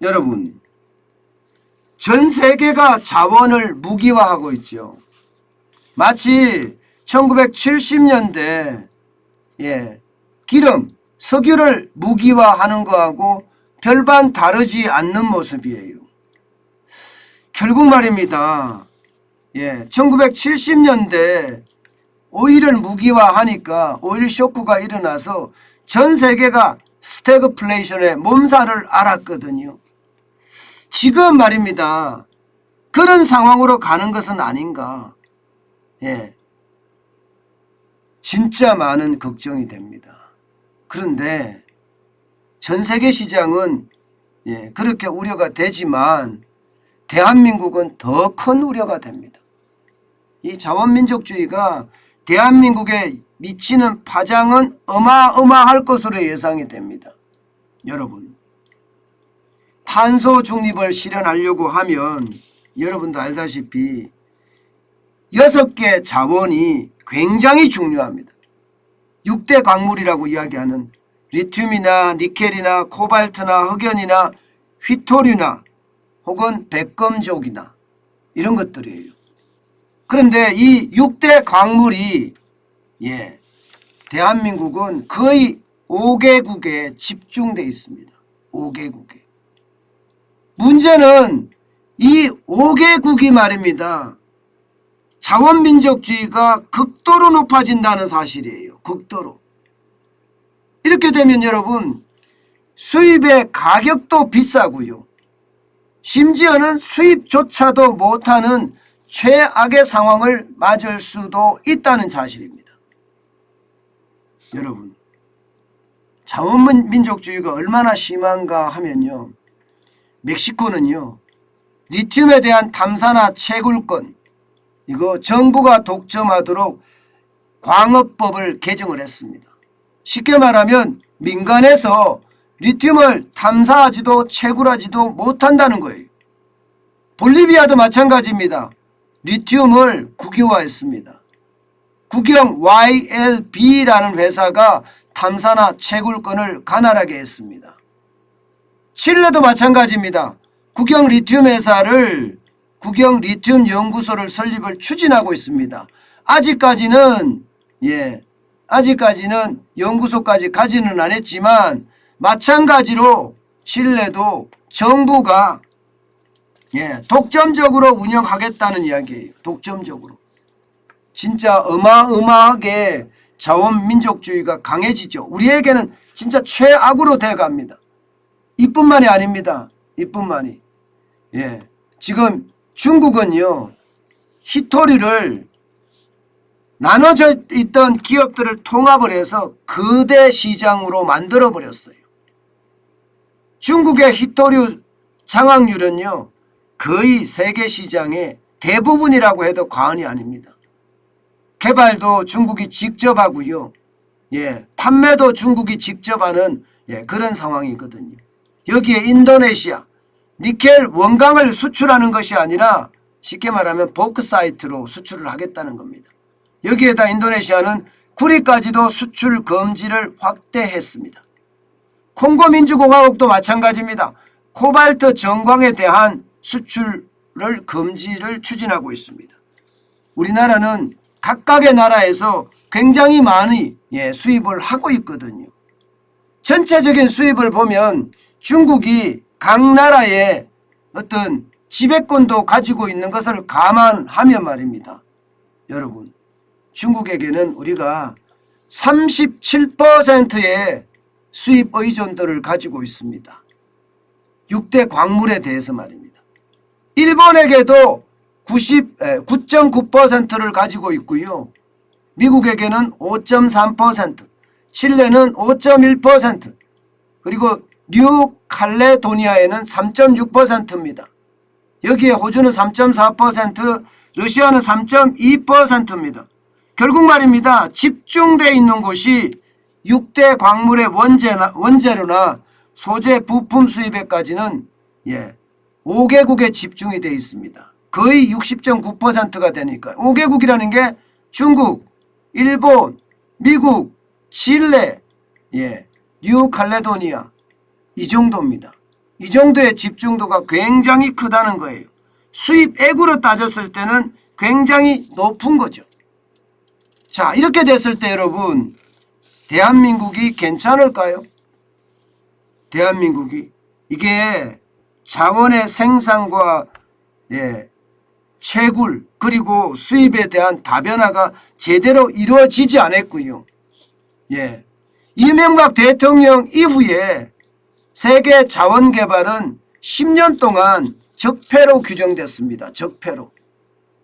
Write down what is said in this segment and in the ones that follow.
여러분, 전 세계가 자원을 무기화하고 있죠. 마치 1970년대 기름, 석유를 무기화하는 거하고 별반 다르지 않는 모습이에요. 결국 말입니다. 1970년대 오일을 무기화하니까 오일 쇼크가 일어나서 전 세계가 스태그플레이션의 몸살을 앓았거든요. 지금 말입니다. 그런 상황으로 가는 것은 아닌가. 진짜 많은 걱정이 됩니다. 그런데 전 세계 시장은 그렇게 우려가 되지만 대한민국은 더 큰 우려가 됩니다. 이 자원민족주의가 대한민국에 미치는 파장은 어마어마할 것으로 예상이 됩니다. 여러분, 탄소 중립을 실현하려고 하면 여러분도 알다시피 6개 자원이 굉장히 중요합니다. 6대 광물이라고 이야기하는 리튬이나 니켈이나 코발트나 흑연이나 휘토류나 혹은 백검족이나 이런 것들이에요. 그런데 이 6대 광물이 대한민국은 거의 5개국에 집중되어 있습니다. 5개국에. 문제는 이 5개국이 말입니다. 자원민족주의가 극도로 높아진다는 사실이에요. 극도로. 이렇게 되면 여러분, 수입의 가격도 비싸고요. 심지어는 수입조차도 못하는 최악의 상황을 맞을 수도 있다는 사실입니다. 여러분, 자원민족주의가 얼마나 심한가 하면요. 멕시코는요. 리튬에 대한 탐사나 채굴권 이거 정부가 독점하도록 광업법을 개정을 했습니다. 쉽게 말하면 민간에서 리튬을 탐사하지도 채굴하지도 못한다는 거예요. 볼리비아도 마찬가지입니다. 리튬을 국유화했습니다. 국영 YLB라는 회사가 탐사나 채굴권을 관할하게 했습니다. 칠레도 마찬가지입니다. 국영 리튬 회사를 국영 리튬 연구소를 설립을 추진하고 있습니다. 아직까지는 연구소까지 가지는 않았지만 마찬가지로 칠레도 정부가 독점적으로 운영하겠다는 이야기예요. 독점적으로. 진짜 어마어마하게 자원민족주의가 강해지죠. 우리에게는 진짜 최악으로 돼갑니다. 이뿐만이 아닙니다. 이뿐만이. 지금 중국은요. 히토류를 나눠져 있던 기업들을 통합을 해서 거대 시장으로 만들어버렸어요. 중국의 히토류 장악률은요. 거의 세계 시장의 대부분이라고 해도 과언이 아닙니다. 개발도 중국이 직접 하고요. 판매도 중국이 직접 하는 그런 상황이거든요. 여기에 인도네시아, 니켈 원강을 수출하는 것이 아니라 쉽게 말하면 보크사이트로 수출을 하겠다는 겁니다. 여기에다 인도네시아는 구리까지도 수출 금지를 확대했습니다. 콩고민주공화국도 마찬가지입니다. 코발트 정광에 대한 수출을 금지를 추진하고 있습니다. 우리나라는 각각의 나라에서 굉장히 많이 수입을 하고 있거든요. 전체적인 수입을 보면 중국이 각 나라의 어떤 지배권도 가지고 있는 것을 감안하면 말입니다. 여러분, 중국에게는 우리가 37%의 수입 의존도를 가지고 있습니다. 6대 광물에 대해서 말입니다. 일본에게도 9.9%를 가지고 있고요. 미국에게는 5.3%, 칠레는 5.1%, 그리고 뉴칼레도니아에는 3.6%입니다. 여기에 호주는 3.4%, 러시아는 3.2%입니다. 결국 말입니다. 집중되어 있는 곳이 6대 광물의 원재료나 소재 부품 수입에까지는 5개국에 집중이 되어 있습니다. 거의 60.9%가 되니까 5개국이라는 게 중국, 일본, 미국, 칠레, 뉴칼레도니아 이 정도입니다. 이 정도의 집중도가 굉장히 크다는 거예요. 수입액으로 따졌을 때는 굉장히 높은 거죠. 자, 이렇게 됐을 때 여러분, 대한민국이 괜찮을까요? 대한민국이 이게 자원의 생산과 채굴 그리고 수입에 대한 다변화가 제대로 이루어지지 않았고요. 이명박 대통령 이후에 세계 자원 개발은 10년 동안 적폐로 규정됐습니다. 적폐로.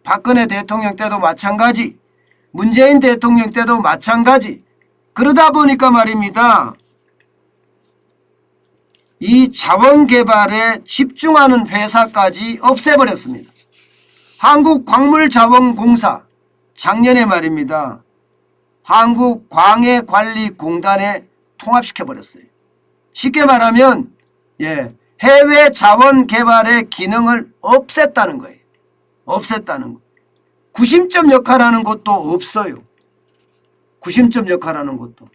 박근혜 대통령 때도 마찬가지, 문재인 대통령 때도 마찬가지. 그러다 보니까 말입니다. 이 자원 개발에 집중하는 회사까지 없애버렸습니다. 한국광물자원공사 작년에 말입니다. 한국광해관리공단에 통합시켜버렸어요. 쉽게 말하면 해외 자원 개발의 기능을 없앴다는 거예요. 없앴다는 거. 구심점 역할하는 것도 없어요. 구심점 역할하는 것도.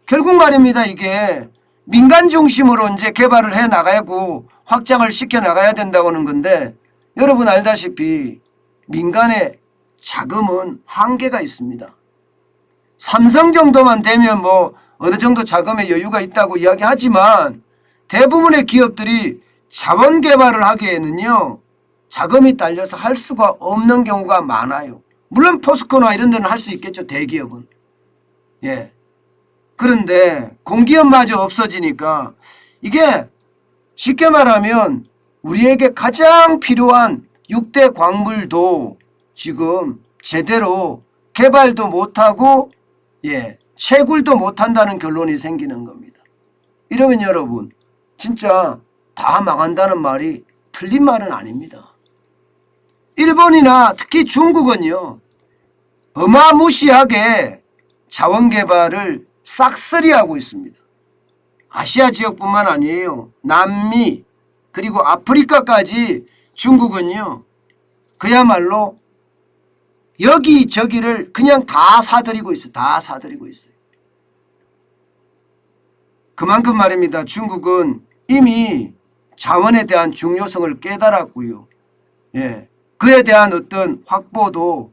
결국 말입니다. 이게 민간 중심으로 이제 개발을 해 나가고 확장을 시켜 나가야 된다고 하는 건데, 여러분 알다시피 민간의 자금은 한계가 있습니다. 삼성 정도만 되면 뭐 어느 정도 자금의 여유가 있다고 이야기하지만 대부분의 기업들이 자원 개발을 하기에는요, 자금이 딸려서 할 수가 없는 경우가 많아요. 물론 포스코나 이런 데는 할 수 있겠죠. 대기업은. 그런데 공기업마저 없어지니까 이게 쉽게 말하면 우리에게 가장 필요한 6대 광물도 지금 제대로 개발도 못하고 채굴도 못한다는 결론이 생기는 겁니다. 이러면 여러분 진짜 다 망한다는 말이 틀린 말은 아닙니다. 일본이나 특히 중국은요, 어마무시하게 자원개발을 싹쓸이하고 있습니다. 아시아 지역뿐만 아니에요. 남미 그리고 아프리카까지 중국은요, 그야말로 여기저기를 그냥 다 사들이고 있어요. 다 사들이고 있어요. 그만큼 말입니다. 중국은 이미 자원에 대한 중요성을 깨달았고요. 그에 대한 어떤 확보도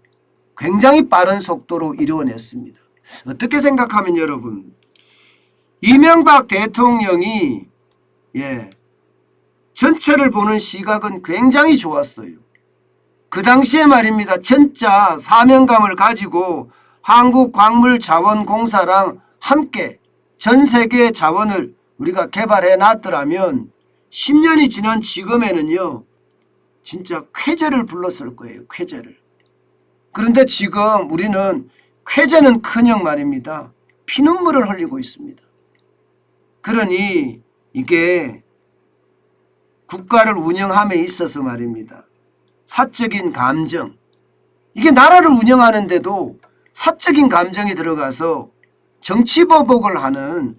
굉장히 빠른 속도로 이루어냈습니다. 어떻게 생각하면 여러분, 이명박 대통령이 전체를 보는 시각은 굉장히 좋았어요. 그 당시에 말입니다. 진짜 사명감을 가지고 한국광물자원공사랑 함께 전 세계의 자원을 우리가 개발해 놨더라면 10년이 지난 지금에는요, 진짜 쾌재를 불렀을 거예요. 쾌재를. 그런데 지금 우리는 쾌재는커녕 말입니다. 피눈물을 흘리고 있습니다. 그러니 이게 국가를 운영함에 있어서 말입니다. 사적인 감정, 이게 나라를 운영하는데도 사적인 감정이 들어가서 정치보복을 하는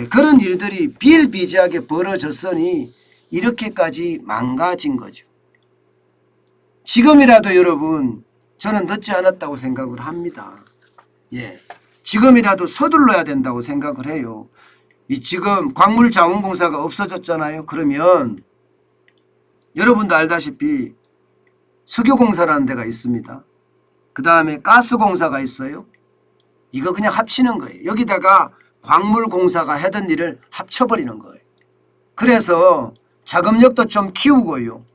그런 일들이 비일비재하게 벌어졌으니 이렇게까지 망가진 거죠. 지금이라도 여러분 저는 늦지 않았다고 생각을 합니다. 지금이라도 서둘러야 된다고 생각을 해요. 지금 광물자원공사가 없어졌잖아요. 그러면 여러분도 알다시피 석유공사라는 데가 있습니다. 그 다음에 가스공사가 있어요. 이거 그냥 합치는 거예요. 여기다가 광물공사가 하던 일을 합쳐버리는 거예요. 그래서 자금력도 좀 키우고요.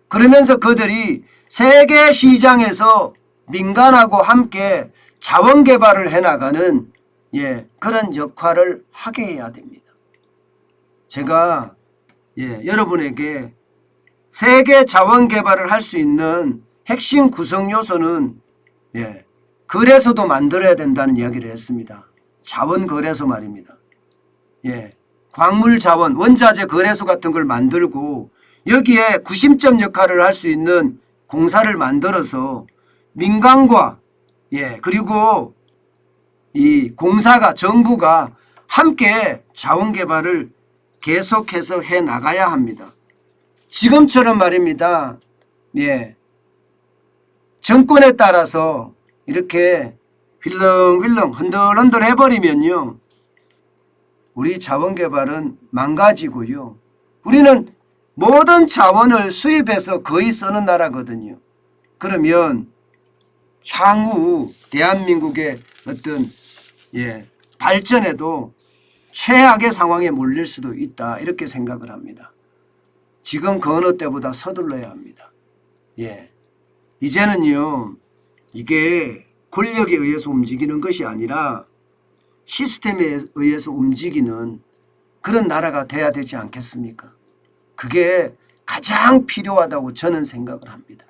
그러면서 그들이 세계 시장에서 민간하고 함께 자원 개발을 해나가는 그런 역할을 하게 해야 됩니다. 제가 여러분에게 세계 자원 개발을 할 수 있는 핵심 구성 요소는 거래소도 만들어야 된다는 이야기를 했습니다. 자원 거래소 말입니다. 광물 자원, 원자재 거래소 같은 걸 만들고 여기에 구심점 역할을 할 수 있는 공사를 만들어서 민간과 그리고 이 공사가 정부가 함께 자원 개발을 계속해서 해 나가야 합니다. 지금처럼 말입니다. 정권에 따라서 이렇게 휘렁휘렁 흔들흔들 해버리면요, 우리 자원 개발은 망가지고요. 우리는 모든 자원을 수입해서 거의 쓰는 나라거든요. 그러면 향후 대한민국의 어떤 발전에도 최악의 상황에 몰릴 수도 있다 이렇게 생각을 합니다. 지금 그 어느 때보다 서둘러야 합니다. 이제는요 이게 권력에 의해서 움직이는 것이 아니라 시스템에 의해서 움직이는 그런 나라가 돼야 되지 않겠습니까? 그게 가장 필요하다고 저는 생각을 합니다.